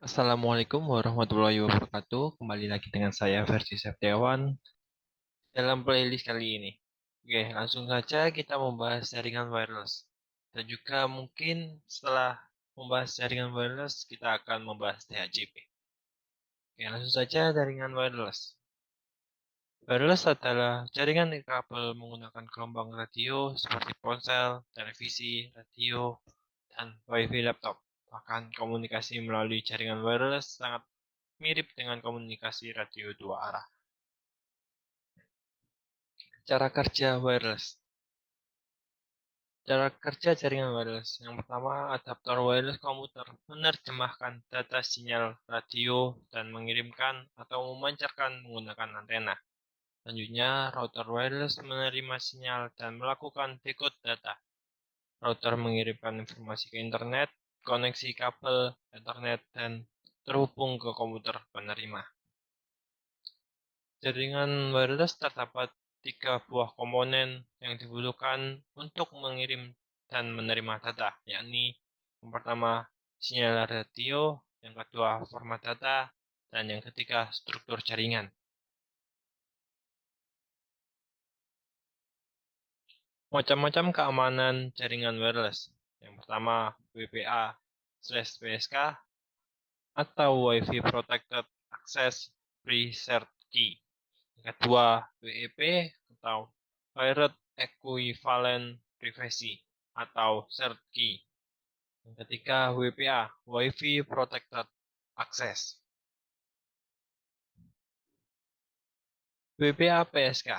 Assalamualaikum warahmatullahi wabarakatuh. Kembali lagi dengan saya Versi Septiawan dalam playlist kali ini. Oke, langsung saja kita membahas jaringan wireless. Dan juga mungkin setelah membahas jaringan wireless, kita akan membahas DHCP. Oke, langsung saja jaringan wireless. Wireless adalah jaringan kabel menggunakan gelombang radio seperti ponsel, televisi, radio, dan WiFi laptop. Bahkan komunikasi melalui jaringan wireless sangat mirip dengan komunikasi radio dua arah. Cara kerja wireless. Cara kerja jaringan wireless. Yang pertama, adaptor wireless komputer menerjemahkan data sinyal radio dan mengirimkan atau memancarkan menggunakan antena. Selanjutnya, router wireless menerima sinyal dan melakukan decode data. Router mengirimkan informasi ke internet, koneksi kabel, internet, dan terhubung ke komputer penerima. Jaringan wireless terdapat tiga buah komponen yang dibutuhkan untuk mengirim dan menerima data, yakni yang pertama sinyal radio, yang kedua format data, dan yang ketiga struktur jaringan. Macam-macam keamanan jaringan wireless. Yang pertama WPA/PSK atau Wi-Fi Protected Access Pre-Shared Key. Yang kedua WEP atau Wireless Equivalent Privacy atau Shared Key. Yang ketiga WPA, Wi-Fi Protected Access. WPA PSK,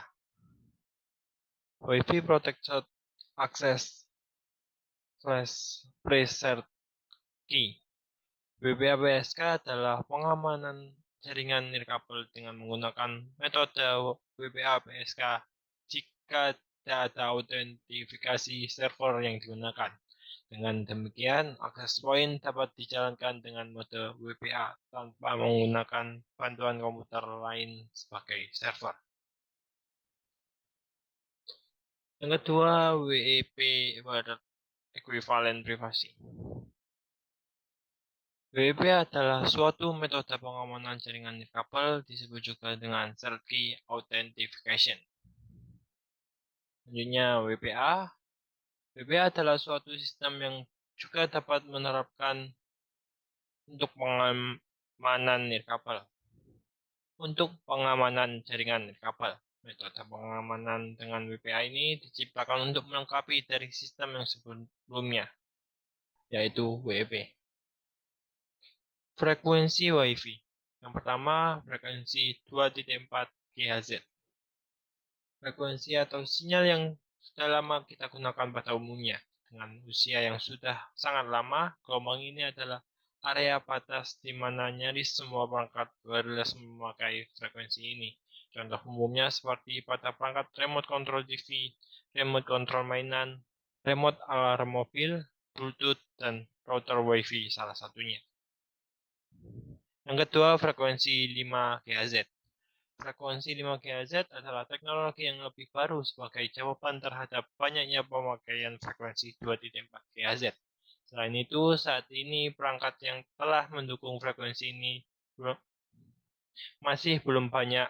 Wi-Fi Protected Access slash Pre-Shared Key. WPA PSK adalah pengamanan jaringan nirkabel dengan menggunakan metode WPA PSK jika tidak ada autentifikasi server yang digunakan. Dengan demikian, akses point dapat dijalankan dengan mode WPA tanpa menggunakan bantuan komputer lain sebagai server. Yang kedua, WEP Wireless Equivalent Privacy. WEP adalah suatu metode pengamanan jaringan nirkabel disebut juga dengan Shared Key Authentication. Selanjutnya WPA. WPA adalah suatu sistem yang juga dapat menerapkan untuk pengamanan nirkabel. Untuk pengamanan jaringan nirkabel. Metode pengamanan dengan WPA ini diciptakan untuk melengkapi dari sistem yang sebelumnya, yaitu WEP. Frekuensi Wi-Fi. Yang pertama, frekuensi 2.4 GHz. Frekuensi atau sinyal yang sudah lama kita gunakan pada umumnya. Dengan usia yang sudah sangat lama, gelombang ini adalah area batas di mana nyaris semua perangkat wireless memakai frekuensi ini. Contoh umumnya seperti pada perangkat remote control TV, remote control mainan, remote alarm mobil, Bluetooth, dan router Wi-Fi salah satunya. Yang kedua, frekuensi 5 GHz. Frekuensi 5 GHz adalah teknologi yang lebih baru sebagai jawaban terhadap banyaknya pemakaian frekuensi 2.4 GHz. Selain itu, saat ini perangkat yang telah mendukung frekuensi ini masih belum banyak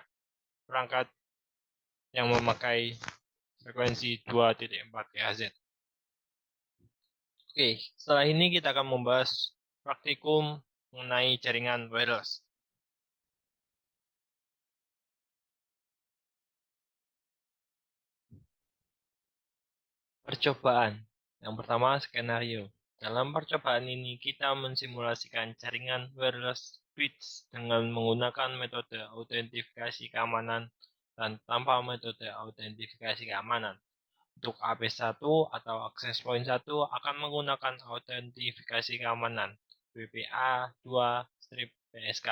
perangkat yang memakai frekuensi 2.4 GHz. Oke, setelah ini kita akan membahas praktikum mengenai jaringan wireless. Percobaan. Yang pertama, skenario. Dalam percobaan ini, kita mensimulasikan jaringan wireless bridge dengan menggunakan metode autentifikasi keamanan dan tanpa metode autentifikasi keamanan. Untuk AP1 atau access point 1 akan menggunakan autentifikasi keamanan WPA2-PSK.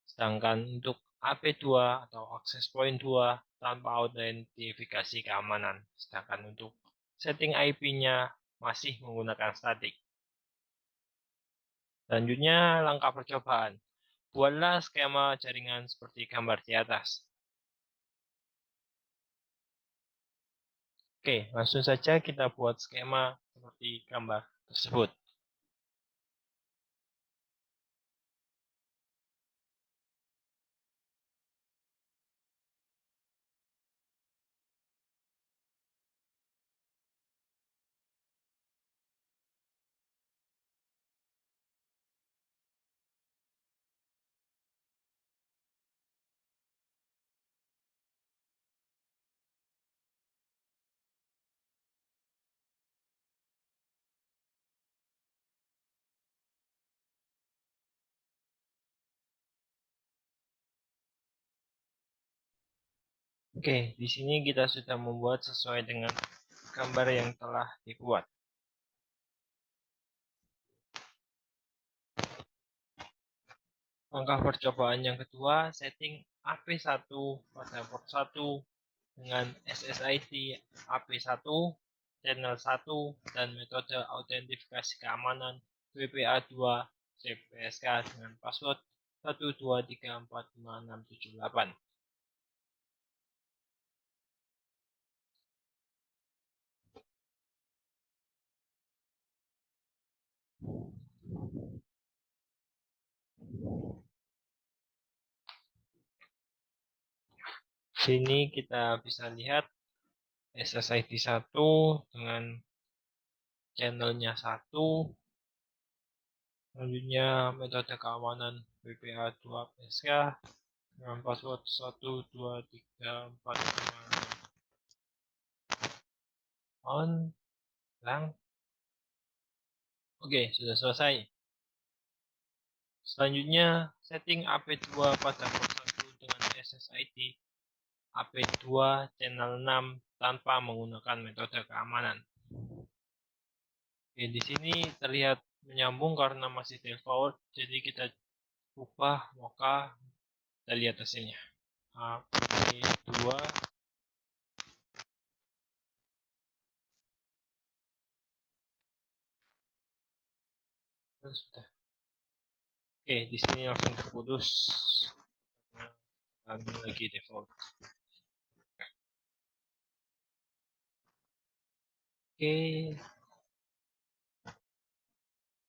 Sedangkan untuk AP2 atau access point 2 tanpa autentifikasi keamanan. Sedangkan untuk setting IP-nya masih menggunakan statik. Selanjutnya, langkah percobaan. Buatlah skema jaringan seperti gambar di atas. Oke, langsung saja kita buat skema seperti gambar tersebut. Oke, di sini kita sudah membuat sesuai dengan gambar yang telah dibuat. Langkah percobaan yang kedua, setting AP1 pada port 1 dengan SSID AP1, channel 1, dan metode autentifikasi keamanan WPA2 CPSK dengan password 123456778. Sini kita bisa lihat SSID 1 dengan channelnya 1. Selanjutnya metode keamanan WPA2 PSK dengan password 1234566. On, lang. Oke, sudah selesai. Selanjutnya, setting AP2 pada port 1 dengan SSID AP2 channel 6 tanpa menggunakan metode keamanan. Oke, di sini terlihat menyambung karena masih default, jadi kita ubah, maka kita lihat hasilnya. AP2 sudah. Oke, di sini langsung terputus. Lagi default. Oke.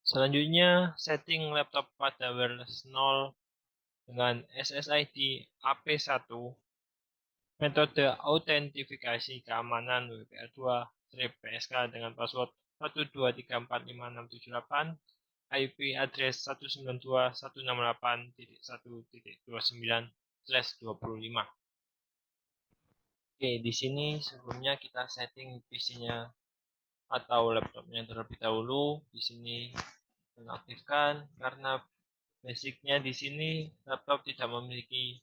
Selanjutnya, setting laptop pada wireless 0 dengan SSID AP1, metode autentifikasi keamanan WPA2 PSK dengan password 123456678, IP address 192.168.1.29/25. Oke, di sini sebelumnya kita setting PC-nya atau laptopnya terlebih dahulu. Di sini nonaktifkan karena basicnya di sini laptop tidak memiliki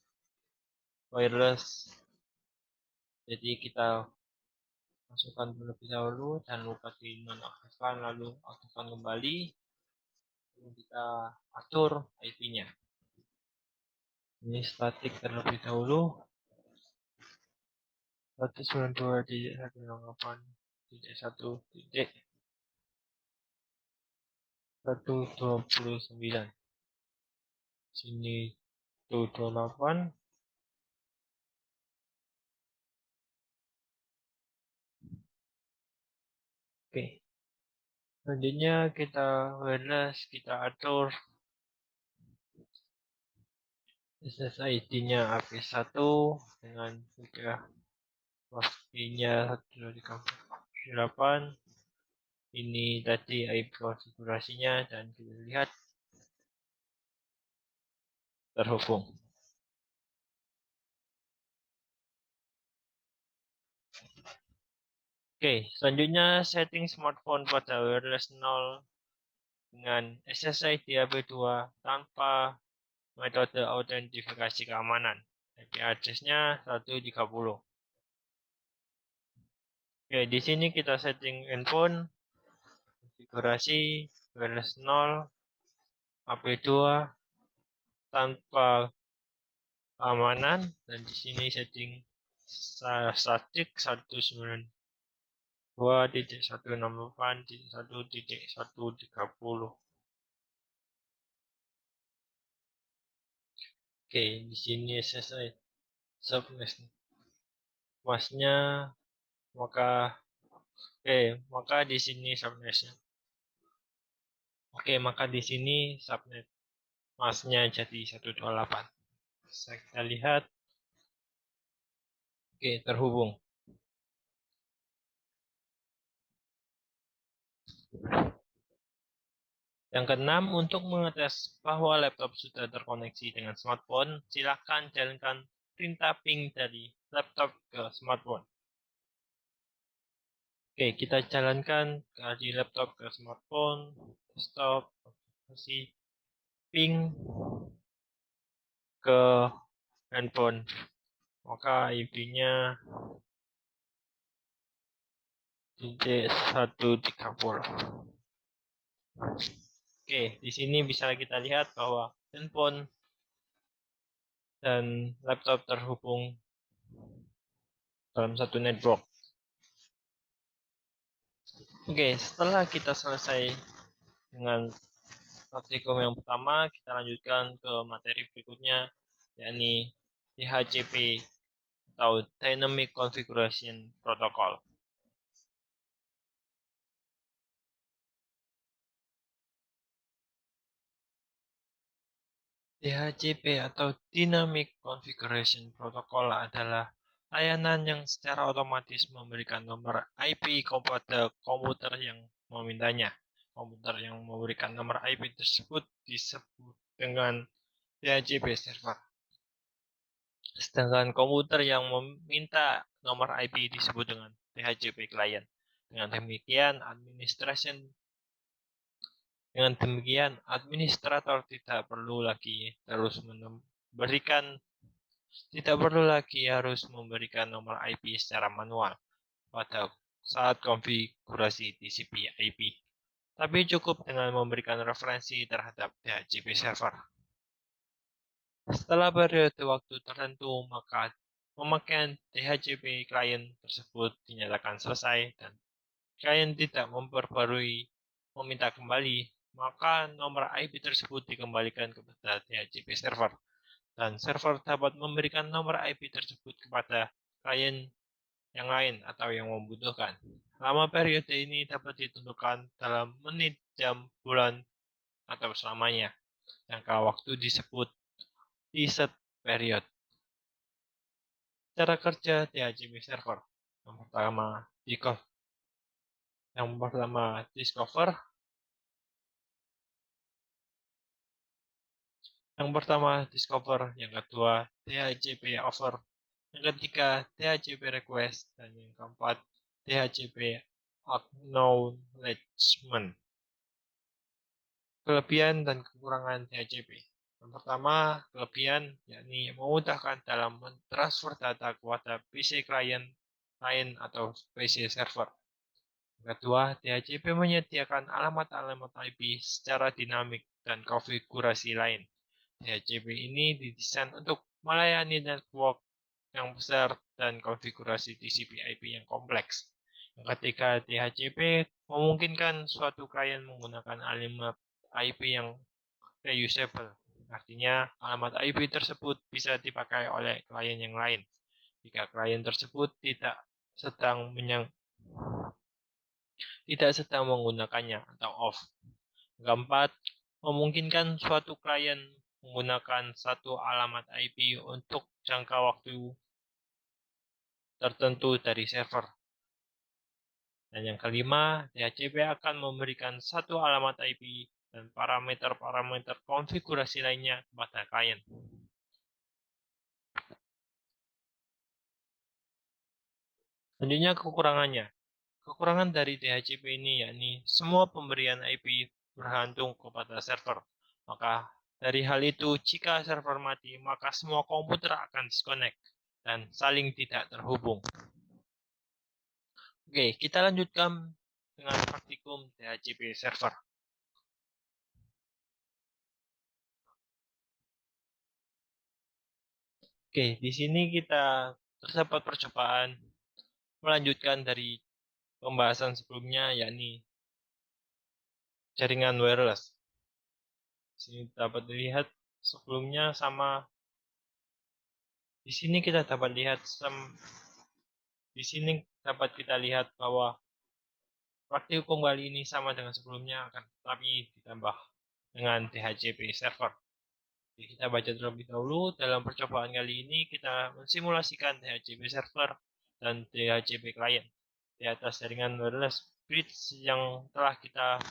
wireless. Jadi kita masukkan terlebih dahulu dan lupa di nonaktifkan, lalu aktifkan kembali. Lalu kita atur IP-nya. Ini static terlebih dahulu. 192.168.1.129. Sini 128. Oke. Selanjutnya kita wireless, kita atur SSID-nya AP1 dengan juga pastinya 128. Ini tadi IP konfigurasinya dan kita lihat terhubung. Oke, selanjutnya setting smartphone pada wireless 0 dengan SSID AP2 tanpa metode autentifikasi keamanan. IP address-nya 130. Oke, di sini kita setting handphone, konfigurasi wireless 0, AP2 tanpa keamanan, dan di sini setting static 192.168.1.130. Oke, di sini selesai subnet masnya, maka di sini subnetnya. Oke, maka di sini subnet masnya jadi 128. Kita lihat. Oke, terhubung. Yang keenam, untuk mengetes bahwa laptop sudah terkoneksi dengan smartphone, silakan jalankan perintah ping dari laptop ke smartphone. Oke, kita jalankan dari laptop ke smartphone, desktop, aplikasi, ping ke handphone. maka IP-nya DJ130. Oke, di sini bisa kita lihat bahwa handphone dan laptop terhubung dalam satu network. Oke, setelah kita selesai dengan praktikum yang pertama, kita lanjutkan ke materi berikutnya, yakni DHCP atau Dynamic Configuration Protocol. DHCP atau Dynamic Configuration Protocol adalah layanan yang secara otomatis memberikan nomor IP kepada komputer yang memintanya. Komputer yang memberikan nomor IP tersebut disebut dengan DHCP server. Sedangkan komputer yang meminta nomor IP disebut dengan DHCP client. Dengan demikian, administrator tidak perlu lagi harus memberikan nomor IP secara manual pada saat konfigurasi TCP IP. Tapi cukup dengan memberikan referensi terhadap DHCP server. Setelah periode waktu tertentu, maka pemakaian DHCP client tersebut dinyatakan selesai dan klien tidak meminta kembali, maka nomor IP tersebut dikembalikan kepada DHCP server, dan server dapat memberikan nomor IP tersebut kepada klien yang lain atau yang membutuhkan. Lama periode ini dapat ditentukan dalam menit, jam, bulan, atau selamanya. Jangka waktu disebut reset period. Cara kerja DHCP server. Yang pertama discover. Yang kedua DHCP offer. Yang ketiga DHCP request. Dan yang keempat DHCP acknowledgement. Kelebihan dan kekurangan DHCP. Yang pertama, kelebihan yakni memudahkan dalam mentransfer data kepada PC klien lain atau PC server. Yang kedua, DHCP menyediakan alamat-alamat IP secara dinamik dan konfigurasi lain. DHCP ini didesain untuk melayani network yang besar dan konfigurasi TCP IP yang kompleks. Yang ketiga, DHCP memungkinkan suatu klien menggunakan alamat IP yang reusable. Artinya, alamat IP tersebut bisa dipakai oleh klien yang lain jika klien tersebut tidak sedang menggunakannya atau off. Keempat, memungkinkan suatu klien menggunakan satu alamat IP untuk jangka waktu tertentu dari server. Dan yang kelima, DHCP akan memberikan satu alamat IP dan parameter-parameter konfigurasi lainnya kepada klien. Selanjutnya kekurangannya. Kekurangan dari DHCP ini yakni semua pemberian IP bergantung kepada server. Maka dari hal itu, jika server mati, maka semua komputer akan disconnect dan saling tidak terhubung. Oke, kita lanjutkan dengan praktikum DHCP server. Oke, di sini kita terdapat percobaan melanjutkan dari pembahasan sebelumnya, yakni jaringan wireless. Di sini dapat dilihat sebelumnya sama. Di sini dapat kita lihat bahwa praktikum kali ini sama dengan sebelumnya, tapi ditambah dengan DHCP server. Jadi kita baca terlebih dahulu. Dalam percobaan kali ini kita mensimulasikan DHCP server dan DHCP client di atas jaringan wireless bridge yang telah kita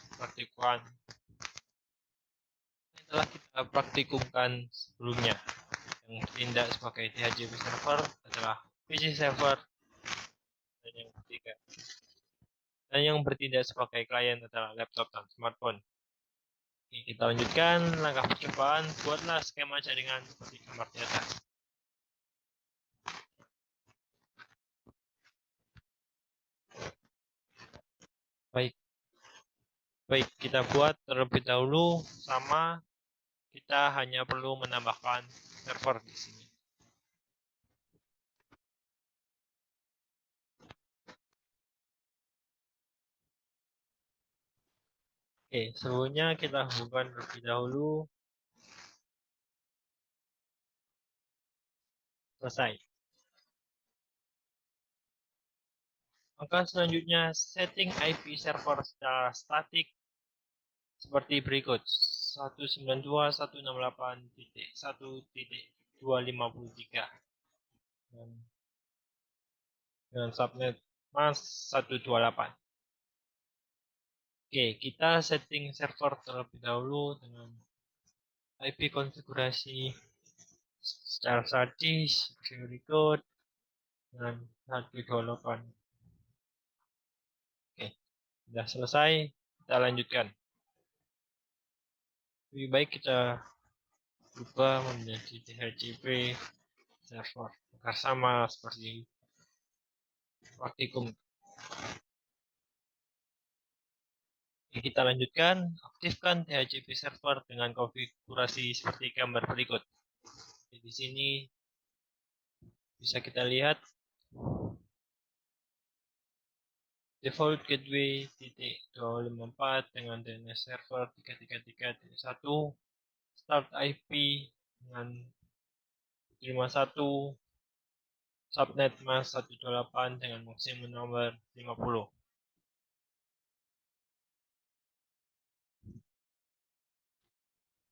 praktikumkan sebelumnya. Yang bertindak sebagai DHCP server adalah PC server, dan yang bertindak sebagai klien adalah laptop dan smartphone. Oke, kita lanjutkan langkah percobaan. Buatlah skema jaringan seperti gambar di atas. Baik, kita buat terlebih dahulu, sama kita hanya perlu menambahkan server di sini. Oke, sebelumnya kita hubungkan terlebih dahulu. Selesai. Maka selanjutnya setting IP server secara statik seperti berikut. 192.168.1.253 dengan subnet mas 128. Oke, kita setting server terlebih dahulu dengan IP konfigurasi secara statis seperti berikut dengan 128. Oke, sudah selesai. Kita lanjutkan. Lebih baik kita ubah menjadi DHCP server agar sama seperti praktikum. Oke, kita lanjutkan. Aktifkan DHCP server dengan konfigurasi seperti gambar berikut. Di sini bisa kita lihat default gateway .254 dengan DNS server 333.1, start IP dengan 51, subnet mas 128 dengan maksimum nomor 50.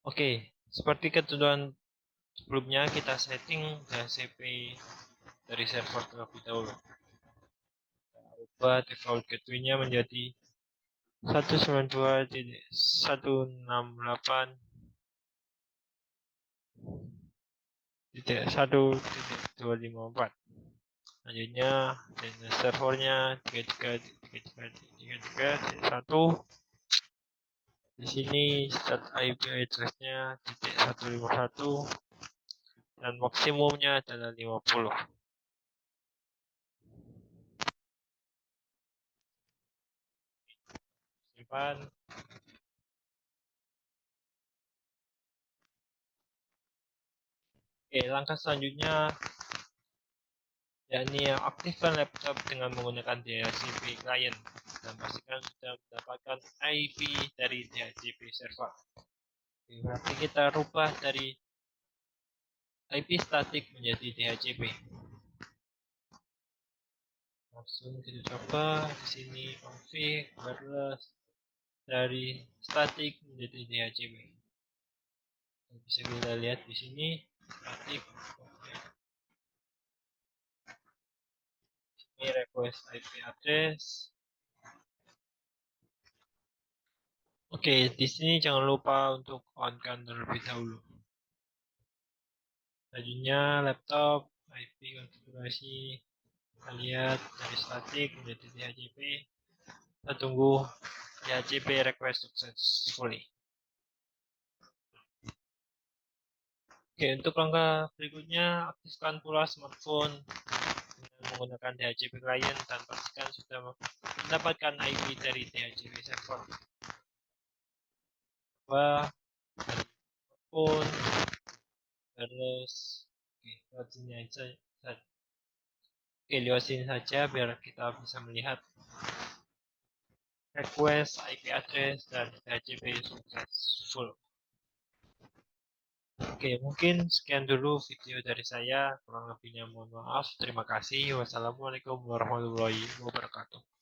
Oke, seperti ketentuan sebelumnya kita setting DHCP dari server terlebih dahulu. Ubah default gateway-nya menjadi 192.168.1.254. Selanjutnya DNS servernya 33.1. Di sini start IP address-nya 151 dan maksimumnya adalah 50. Simpan. Oke, langkah selanjutnya yakni aktifkan laptop dengan menggunakan DHCP client dan pastikan sudah mendapatkan IP dari DHCP server. Oke, berarti kita rubah dari IP statik menjadi DHCP. Langsung kita coba di sini config wireless dari statik menjadi DHCP. Bisa kita lihat di sini statik. Ini request IP address. Oke, di sini jangan lupa untuk on-kan terlebih dahulu. Selanjutnya laptop IP konfigurasi kita lihat dari statik menjadi DHCP. Kita tunggu DHCP request successfully. Oke, untuk langkah berikutnya aktifkan pula smartphone dengan menggunakan DHCP client dan pastikan sudah mendapatkan IP dari DHCP server. Coba dari smartphone terus lewat sini aja. Oke, lewat sini saja biar kita bisa melihat request IP address dan DHCP successful. Oke, mungkin sekian dulu video dari saya. Kurang lebihnya mohon maaf. Terima kasih. Wassalamualaikum warahmatullahi wabarakatuh.